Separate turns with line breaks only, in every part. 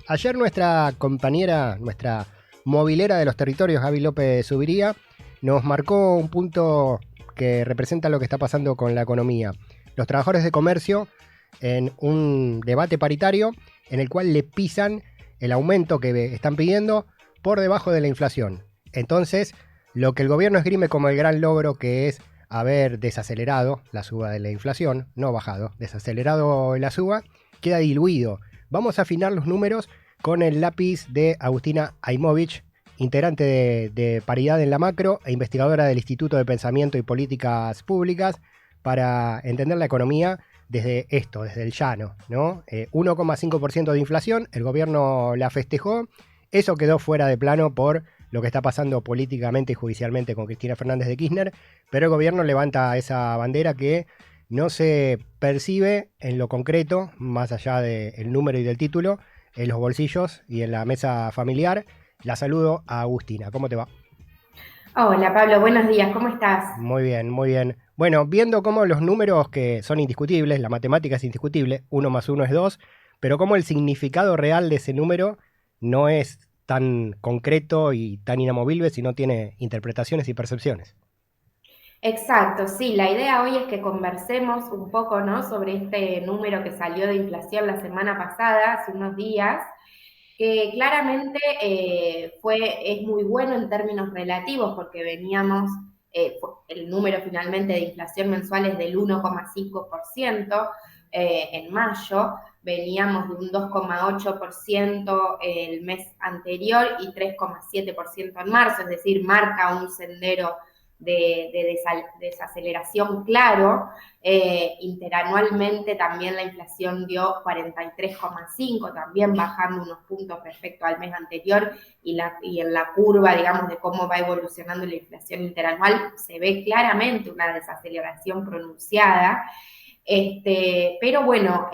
Ayer nuestra compañera, nuestra movilera de los territorios, Gaby López Zubiría, nos marcó un punto que representa lo que está pasando con la economía. Los trabajadores de comercio en un debate paritario en el cual le pisan el aumento que están pidiendo por debajo de la inflación. Entonces, lo que el gobierno esgrime como el gran logro, que es haber desacelerado la suba de la inflación, no bajado, desacelerado la suba, queda diluido. Vamos a afinar los números con el lápiz de Agustina Aimovich, integrante de Paridad en la Macro e investigadora del Instituto de Pensamiento y Políticas Públicas, para entender la economía desde esto, desde el llano, ¿no? 1,5% de inflación, el gobierno la festejó, eso quedó fuera de plano por lo que está pasando políticamente y judicialmente con Cristina Fernández de Kirchner, pero el gobierno levanta esa bandera que no se percibe en lo concreto, más allá del número y del título, en los bolsillos y en la mesa familiar. La saludo a Agustina. ¿Cómo te va?
Hola Pablo, buenos días, ¿cómo estás?
Muy bien, muy bien. Bueno, viendo cómo los números que son indiscutibles, la matemática es indiscutible, 1 más 1 es 2, pero cómo el significado real de ese número no es tan concreto y tan inamovible, sino tiene interpretaciones y percepciones.
Exacto, sí, la idea hoy es que conversemos un poco, ¿no? Sobre este número que salió de inflación la semana pasada, hace unos días, que claramente es muy bueno en términos relativos porque veníamos, el número finalmente de inflación mensual es del 1,5% en mayo, veníamos de un 2,8% el mes anterior y 3,7% en marzo, es decir, marca un sendero de desaceleración claro. Interanualmente también la inflación dio 43,5, también bajando unos puntos respecto al mes anterior, y en la curva, digamos, de cómo va evolucionando la inflación interanual, se ve claramente una desaceleración pronunciada. Pero bueno,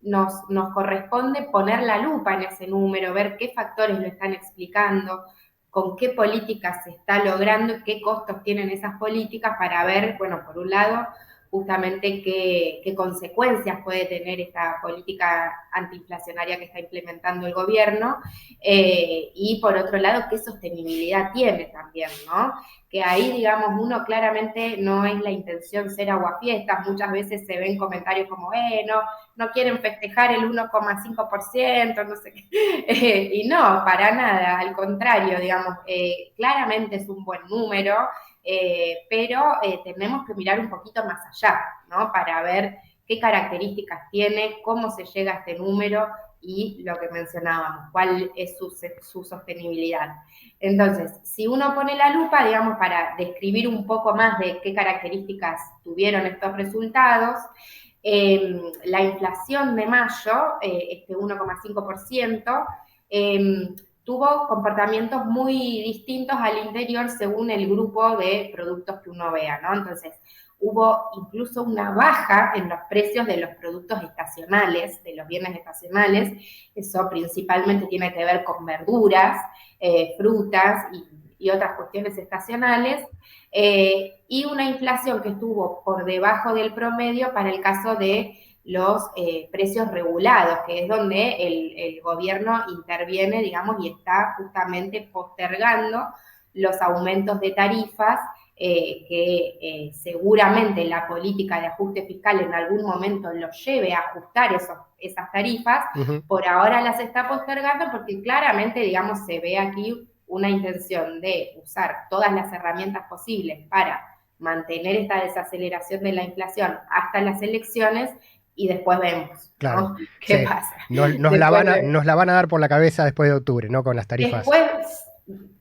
nos corresponde poner la lupa en ese número, ver qué factores lo están explicando, con qué políticas se está logrando y qué costos tienen esas políticas para ver, bueno, por un lado, justamente qué consecuencias puede tener esta política antiinflacionaria que está implementando el gobierno, y por otro lado, qué sostenibilidad tiene también, ¿no? Que ahí, digamos, uno claramente no es la intención ser aguafiestas, muchas veces se ven comentarios como, no quieren festejar el 1,5%, no sé qué, y no, para nada, al contrario, digamos, claramente es un buen número, pero tenemos que mirar un poquito más allá, ¿no? Para ver qué características tiene, cómo se llega a este número y lo que mencionábamos, cuál es su sostenibilidad. Entonces, si uno pone la lupa, digamos, para describir un poco más de qué características tuvieron estos resultados, la inflación de mayo, este 1,5%, tuvo comportamientos muy distintos al interior según el grupo de productos que uno vea, ¿no? Entonces, hubo incluso una baja en los precios de los productos estacionales, de los bienes estacionales. Eso principalmente tiene que ver con verduras, frutas y otras cuestiones estacionales, y una inflación que estuvo por debajo del promedio para el caso de los precios regulados, que es donde el gobierno interviene, digamos, y está justamente postergando los aumentos de tarifas, que seguramente la política de ajuste fiscal en algún momento los lleve a ajustar esas tarifas.
Ujú.
Por ahora las está postergando porque claramente, digamos, se ve aquí una intención de usar todas las herramientas posibles para mantener esta desaceleración de la inflación hasta las elecciones, y después vemos,
Claro,
¿no? ¿Qué
sí.
pasa?
Nos la
Después
van a, nos la van a dar por la cabeza después de octubre, ¿no? Con las tarifas.
Después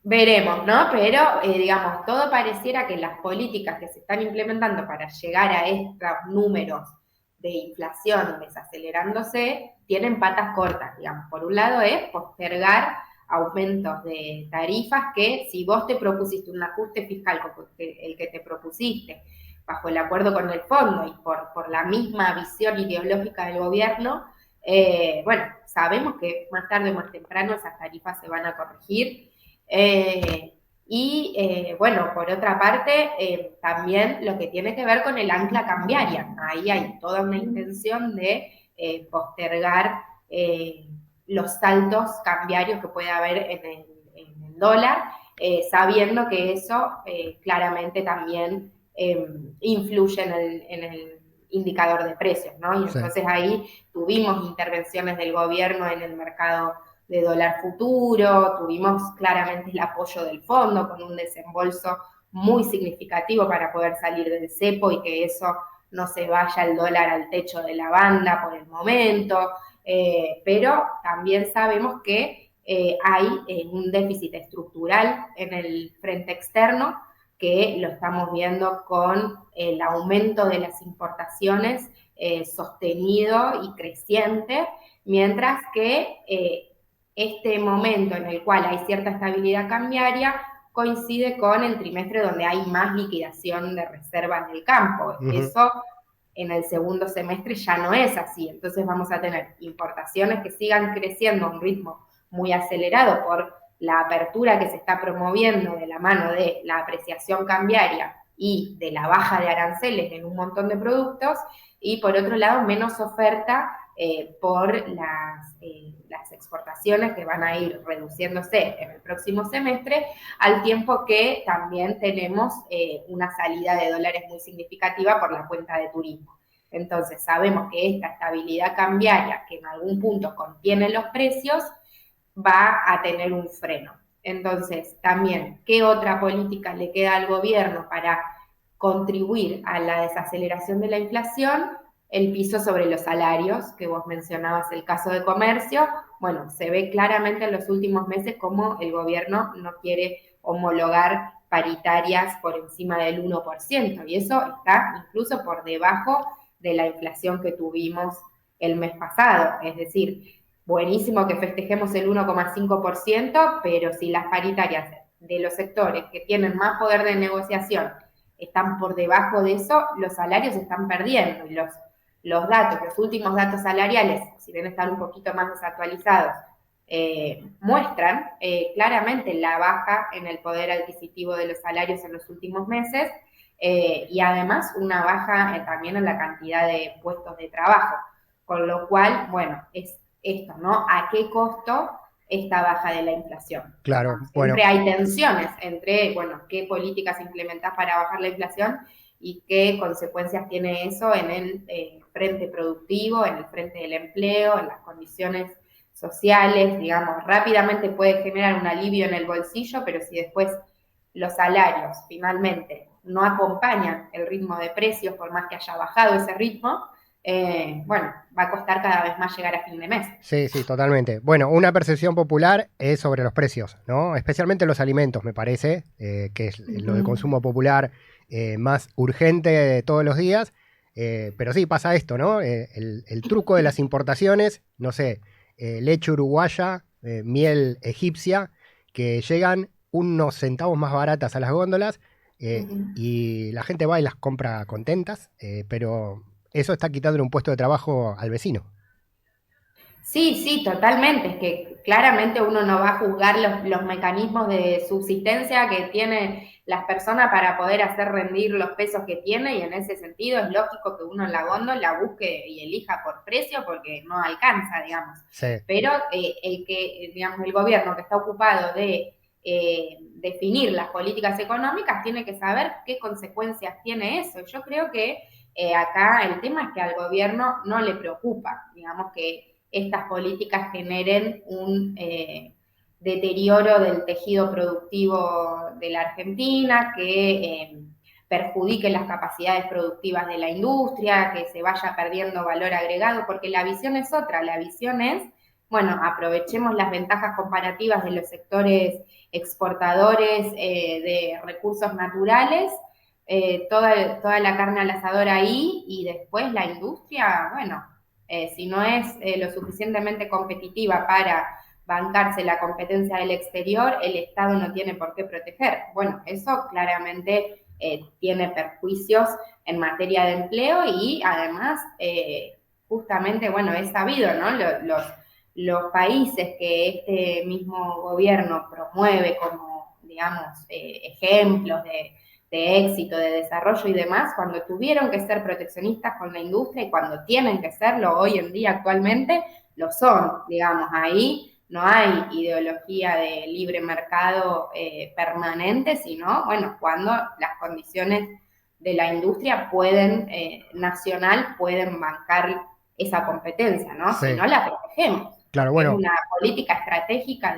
veremos, ¿no? Pero, digamos, todo pareciera que las políticas que se están implementando para llegar a estos números de inflación desacelerándose tienen patas cortas, digamos. Por un lado es postergar aumentos de tarifas que, si vos te propusiste un ajuste fiscal como el que te propusiste bajo el acuerdo con el fondo y por la misma visión ideológica del gobierno, bueno, sabemos que más tarde o más temprano esas tarifas se van a corregir. Bueno, por otra parte, también lo que tiene que ver con el ancla cambiaria. Ahí hay toda una intención de postergar los saltos cambiarios que puede haber en el dólar, sabiendo que eso claramente también influye en el indicador de precios, ¿no? Y
Sí.
entonces ahí tuvimos intervenciones del gobierno en el mercado de dólar futuro, tuvimos claramente el apoyo del fondo con un desembolso muy significativo para poder salir del cepo y que eso no se vaya el dólar al techo de la banda por el momento, pero también sabemos que hay un déficit estructural en el frente externo que lo estamos viendo con el aumento de las importaciones sostenido y creciente, mientras que este momento en el cual hay cierta estabilidad cambiaria coincide con el trimestre donde hay más liquidación de reservas del campo.
Ujú.
Eso en el segundo semestre ya no es así, entonces vamos a tener importaciones que sigan creciendo a un ritmo muy acelerado por la apertura que se está promoviendo de la mano de la apreciación cambiaria y de la baja de aranceles en un montón de productos, y por otro lado menos oferta por las exportaciones que van a ir reduciéndose en el próximo semestre, al tiempo que también tenemos una salida de dólares muy significativa por la cuenta de turismo. Entonces sabemos que esta estabilidad cambiaria que en algún punto contiene los precios va a tener un freno. Entonces, también, ¿qué otra política le queda al gobierno para contribuir a la desaceleración de la inflación? El piso sobre los salarios, que vos mencionabas el caso de comercio. Bueno, se ve claramente en los últimos meses cómo el gobierno no quiere homologar paritarias por encima del 1%, y eso está incluso por debajo de la inflación que tuvimos el mes pasado. Es decir, buenísimo que festejemos el 1,5%, pero si las paritarias de los sectores que tienen más poder de negociación están por debajo de eso, los salarios están perdiendo, y los datos, los últimos datos salariales, si bien están un poquito más desactualizados, muestran claramente la baja en el poder adquisitivo de los salarios en los últimos meses, y además una baja también en la cantidad de puestos de trabajo, con lo cual, bueno, es esto, ¿no? ¿A qué costo esta baja de la inflación?
Claro,
Digamos,
bueno,
siempre hay tensiones entre, bueno, qué políticas implementás para bajar la inflación y qué consecuencias tiene eso en el frente productivo, en el frente del empleo, en las condiciones sociales, digamos, rápidamente puede generar un alivio en el bolsillo, pero si después los salarios finalmente no acompañan el ritmo de precios, por más que haya bajado ese ritmo, bueno, va a costar cada vez más llegar a fin de mes.
sí, sí, totalmente. Bueno, una percepción popular es sobre los precios, ¿no? Especialmente los alimentos, me parece, que es lo de consumo popular más urgente de todos los días. Pero sí, pasa esto, ¿no? El truco de las importaciones, no sé, leche uruguaya, miel egipcia, que llegan unos centavos más baratas a las góndolas, y la gente va y las compra contentas, pero eso está quitando un puesto de trabajo al vecino.
Sí, sí, totalmente. Es que claramente uno no va a juzgar los mecanismos de subsistencia que tienen las personas para poder hacer rendir los pesos que tiene, y en ese sentido es lógico que uno en la góndola busque y elija por precio porque no alcanza, digamos.
Sí.
Pero digamos, el gobierno que está ocupado de definir las políticas económicas tiene que saber qué consecuencias tiene eso. Yo creo que acá el tema es que al gobierno no le preocupa, digamos, que estas políticas generen un deterioro del tejido productivo de la Argentina, que perjudique las capacidades productivas de la industria, que se vaya perdiendo valor agregado, porque la visión es otra, la visión es, bueno, aprovechemos las ventajas comparativas de los sectores exportadores de recursos naturales, toda la carne al asador ahí, y después la industria, bueno, si no es lo suficientemente competitiva para bancarse la competencia del exterior, el Estado no tiene por qué proteger. Bueno, eso claramente tiene perjuicios en materia de empleo, y además, justamente, bueno, es sabido, ¿no? Los países que este mismo gobierno promueve como, digamos, ejemplos de éxito, de desarrollo y demás, cuando tuvieron que ser proteccionistas con la industria y cuando tienen que serlo hoy en día actualmente, lo son, digamos, ahí no hay ideología de libre mercado permanente, sino, bueno, cuando las condiciones de la industria pueden, nacional, pueden bancar esa competencia, ¿no? Si
Sí,
no, la protegemos,
claro,
porque es
bueno,
una política estratégica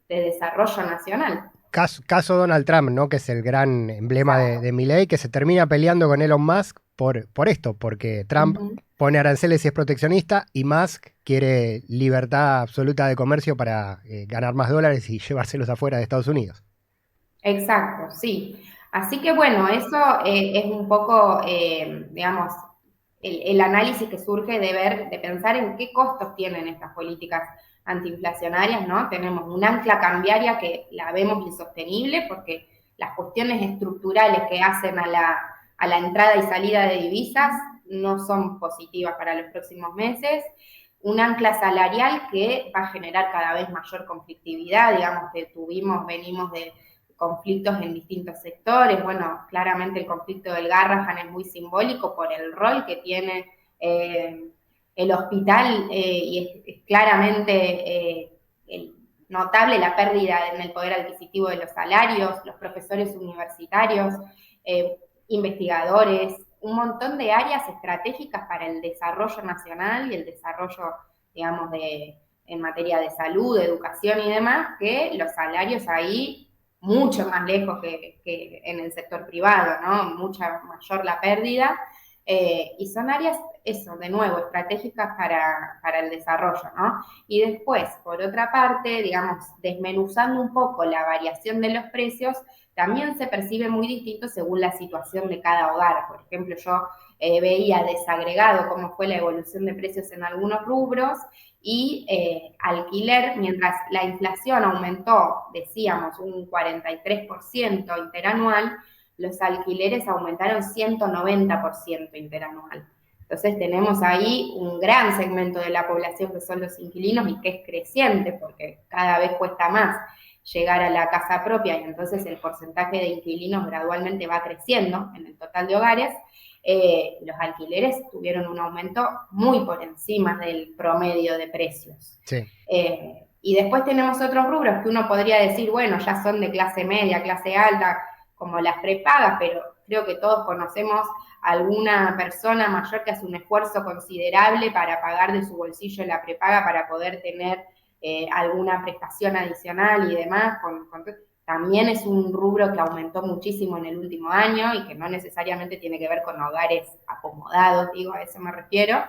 de desarrollo nacional.
caso Donald Trump, ¿no? Que es el gran emblema
Exacto.
de Milley, que se termina peleando con Elon Musk por esto, porque Trump
Ujú.
pone aranceles y es proteccionista, y Musk quiere libertad absoluta de comercio para ganar más dólares y llevárselos afuera de Estados Unidos.
Exacto, sí. Así que bueno, eso es un poco, digamos, el análisis que surge de ver, de pensar en qué costos tienen estas políticas antiinflacionarias, ¿no? Tenemos un ancla cambiaria que la vemos insostenible porque las cuestiones estructurales que hacen a la entrada y salida de divisas no son positivas para los próximos meses. Un ancla salarial que va a generar cada vez mayor conflictividad, digamos que venimos de conflictos en distintos sectores. Bueno, claramente el conflicto del Garrahan es muy simbólico por el rol que tiene el hospital y es claramente notable la pérdida en el poder adquisitivo de los salarios, los profesores universitarios, eh, investigadores, un montón de áreas estratégicas para el desarrollo nacional y el desarrollo, digamos, en materia de salud, de educación y demás, que los salarios ahí mucho más lejos que en el sector privado, ¿no? Mucha mayor la pérdida. Y son áreas, eso, de nuevo, estratégicas para el desarrollo, ¿no? Y después, por otra parte, digamos, desmenuzando un poco la variación de los precios, también se percibe muy distinto según la situación de cada hogar. Por ejemplo, yo veía desagregado cómo fue la evolución de precios en algunos rubros y alquiler, mientras la inflación aumentó, decíamos, un 43% interanual, los alquileres aumentaron 190% interanual. Entonces tenemos ahí un gran segmento de la población que son los inquilinos y que es creciente porque cada vez cuesta más llegar a la casa propia y entonces el porcentaje de inquilinos gradualmente va creciendo en el total de hogares. Los alquileres tuvieron un aumento muy por encima del promedio de precios.
Sí.
Y después tenemos otros rubros que uno podría decir, bueno, ya son de clase media, clase alta, como las prepagas, pero creo que todos conocemos a alguna persona mayor que hace un esfuerzo considerable para pagar de su bolsillo la prepaga para poder tener alguna prestación adicional y demás. También es un rubro que aumentó muchísimo en el último año y que no necesariamente tiene que ver con hogares acomodados, digo, a eso me refiero.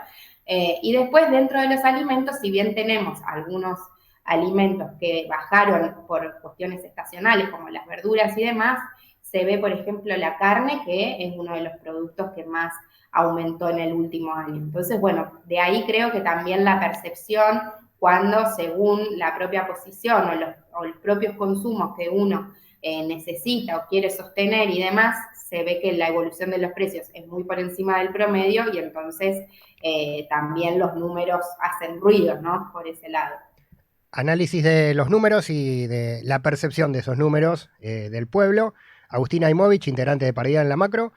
Y después, dentro de los alimentos, si bien tenemos algunos alimentos que bajaron por cuestiones estacionales, como las verduras y demás, se ve, por ejemplo, la carne, que es uno de los productos que más aumentó en el último año. Entonces, bueno, de ahí creo que también la percepción, cuando según la propia posición o los propios consumos que uno necesita o quiere sostener y demás, se ve que la evolución de los precios es muy por encima del promedio y entonces también los números hacen ruido, ¿no? Por ese lado.
Análisis de los números y de la percepción de esos números del pueblo. Agustina Imovich, integrante de Paridad en la Macro.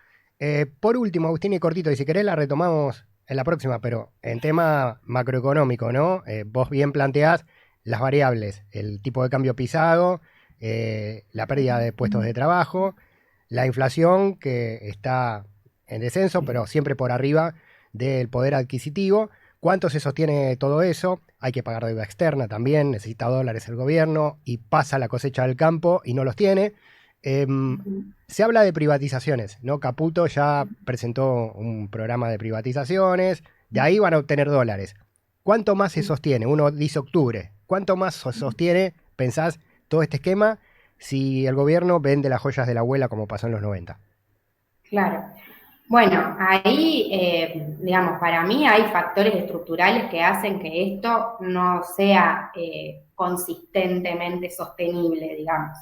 Por último, Agustina y cortito, y si querés la retomamos en la próxima, pero en tema macroeconómico, ¿no? Vos bien planteás las variables, el tipo de cambio pisado, la pérdida de puestos de trabajo, la inflación que está en descenso, pero siempre por arriba del poder adquisitivo. ¿Cuánto se sostiene todo eso? Hay que pagar deuda externa también, necesita dólares el gobierno y pasa la cosecha del campo y no los tiene. Se habla de privatizaciones, ¿no? Caputo ya presentó un programa de privatizaciones, de ahí van a obtener dólares. ¿Cuánto más se sostiene? Uno dice octubre. ¿Cuánto más se sostiene, pensás, todo este esquema si el gobierno vende las joyas de la abuela como pasó en los 90?
Claro. Bueno, ahí, digamos, para mí hay factores estructurales que hacen que esto no sea consistentemente sostenible, digamos.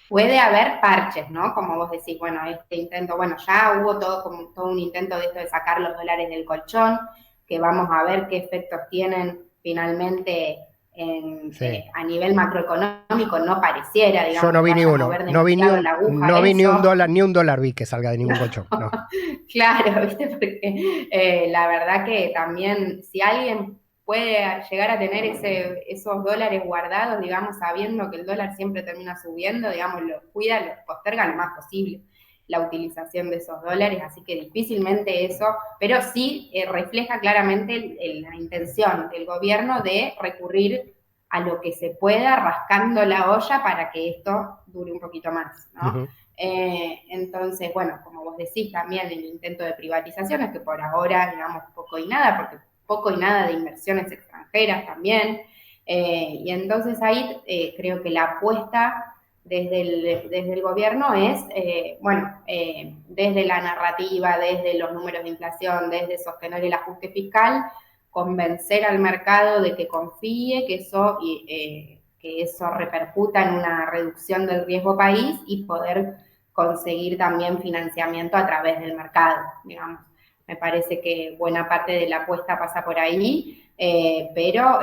Puede haber parches, ¿no? Como vos decís, bueno, este intento, bueno, ya hubo todo como todo un intento de esto de sacar los dólares del colchón, que vamos a ver qué efectos tienen finalmente a nivel macroeconómico no pareciera, digamos,
yo no vi ni uno, no vi ni un dólar vi que salga de ningún colchón. No.
Claro, ¿viste? Porque la verdad que también si alguien puede llegar a tener esos dólares guardados, digamos, sabiendo que el dólar siempre termina subiendo, digamos, los cuida, los posterga lo más posible la utilización de esos dólares, así que difícilmente eso, pero sí refleja claramente la intención del gobierno de recurrir a lo que se pueda rascando la olla para que esto dure un poquito más, ¿no? Uh-huh. Entonces, bueno, como vos decís, también el intento de privatizaciones, que por ahora, digamos, poco y nada, porque poco y nada de inversiones extranjeras también, y entonces ahí creo que la apuesta desde el gobierno es, desde la narrativa, desde los números de inflación, desde sostener el ajuste fiscal, convencer al mercado de que confíe, que eso repercuta en una reducción del riesgo país y poder conseguir también financiamiento a través del mercado, digamos. Me parece que buena parte de la apuesta pasa por ahí, pero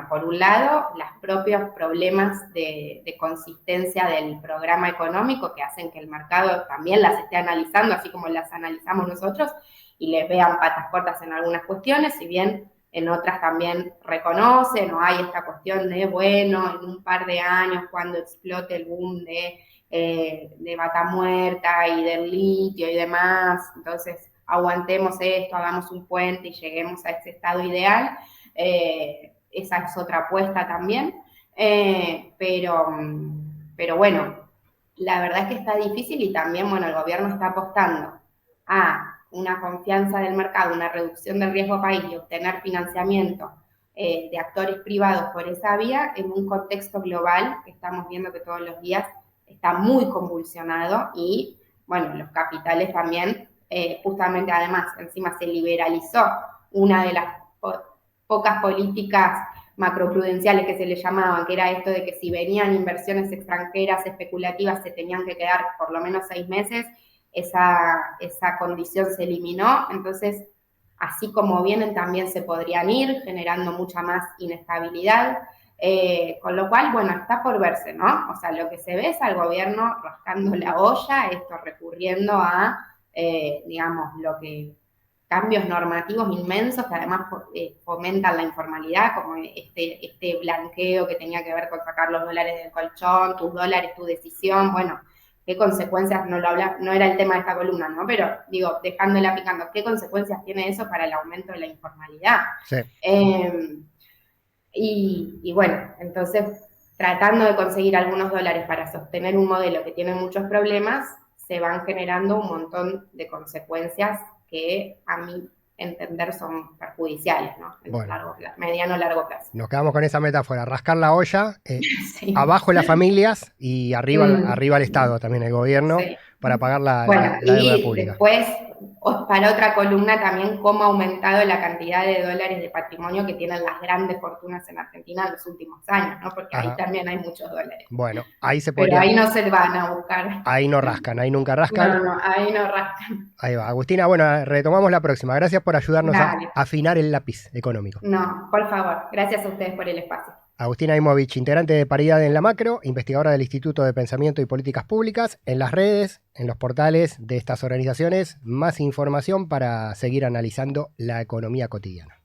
por un lado, los propios problemas de consistencia del programa económico que hacen que el mercado también las esté analizando, así como las analizamos nosotros, y les vean patas cortas en algunas cuestiones, si bien en otras también reconocen o hay esta cuestión de, bueno, en un par de años cuando explote el boom de vaca muerta y del litio y demás, entonces aguantemos esto, hagamos un puente y lleguemos a ese estado ideal. Esa es otra apuesta también, pero bueno, la verdad es que está difícil y también, bueno, el gobierno está apostando a una confianza del mercado, una reducción del riesgo país y obtener financiamiento de actores privados por esa vía en un contexto global que estamos viendo que todos los días está muy convulsionado y, bueno, los capitales también, justamente además, encima se liberalizó una de las pocas políticas macroprudenciales que se le llamaban, que era esto de que si venían inversiones extranjeras especulativas se tenían que quedar por lo menos 6 meses, esa condición se eliminó, entonces así como vienen también se podrían ir, generando mucha más inestabilidad, con lo cual, bueno, está por verse, ¿no? O sea, lo que se ve es al gobierno rascando la olla, esto recurriendo a, digamos, cambios normativos inmensos que además fomentan la informalidad, como este blanqueo que tenía que ver con sacar los dólares del colchón, tus dólares, tu decisión, bueno, qué consecuencias, no era el tema de esta columna, ¿no? Pero digo, dejándola picando, ¿qué consecuencias tiene eso para el aumento de la informalidad? Sí. Y bueno, entonces, tratando de conseguir algunos dólares para sostener un modelo que tiene muchos problemas, se van generando un montón de consecuencias que a mi entender son perjudiciales, ¿no? En mediano largo plazo.
Nos quedamos con esa metáfora, rascar la olla, sí. Abajo las familias y arriba el Estado, también el gobierno, sí. Para pagar la deuda pública.
Después, para otra columna también, cómo ha aumentado la cantidad de dólares de patrimonio que tienen las grandes fortunas en Argentina en los últimos años, ¿no? Porque ahí también hay muchos dólares.
Bueno, ahí se podría...
Pero ahí no se van a buscar.
Ahí no rascan, ahí nunca rascan.
No, ahí no rascan.
Ahí va. Agustina, bueno, retomamos la próxima. Gracias por ayudarnos a afinar el lápiz económico.
No, por favor. Gracias a ustedes por el espacio.
Agustina Imovich, integrante de Paridad en la Macro, investigadora del Instituto de Pensamiento y Políticas Públicas. En las redes, en los portales de estas organizaciones, más información para seguir analizando la economía cotidiana.